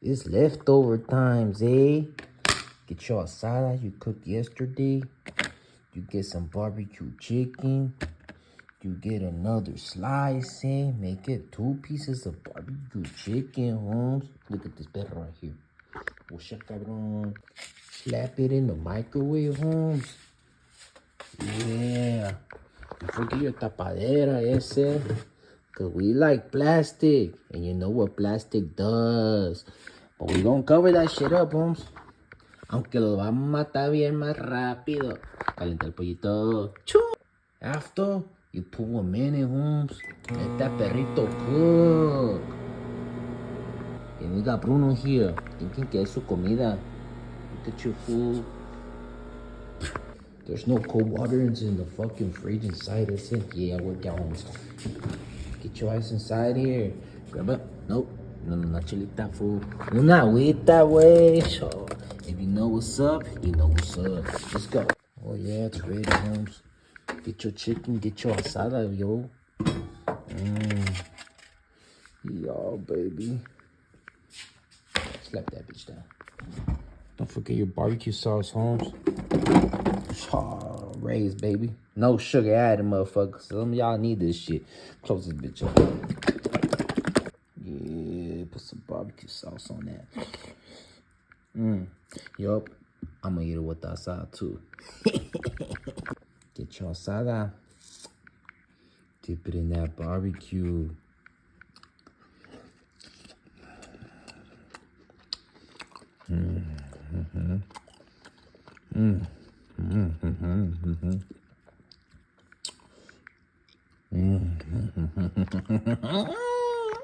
It's leftover times, eh? Get your asada you cooked yesterday. You get some barbecue chicken. You get another slice, eh? Make it 2 pieces of barbecue chicken, Holmes. Look at this perro right here. Osha, cabrón. Slap it in the microwave, Holmes. Yeah. Don't forget your tapadera, ese. Because we like plastic. And you know what plastic does. But we gonna cover that shit up, Holmes. Aunque lo vamos a matar bien más rápido. Calentar el pollito. ¡Chu! After, you put 1 minute, Holmes. Let that perrito cook. And we got Bruno here. Thinking que es su comida. Look at your food. There's no cold water in the fucking fridge inside. I said, yeah, we're down. Get your ass inside here. Grab it. Nope. No, not chilita food. No, not with that way. So, if you know what's up, you know what's up. Let's go. Oh, yeah, it's ready, Holmes. Get your chicken, get your asada, yo. Yo, baby. Slap that bitch down. Don't forget your barbecue sauce, Holmes. Oh, raised, baby. No sugar added, motherfuckers. Some of y'all need this shit. Close this bitch up. Yeah, put some barbecue sauce on that. Yup. I'm gonna eat it with the asada, too. Get your asada. Dip it in that barbecue.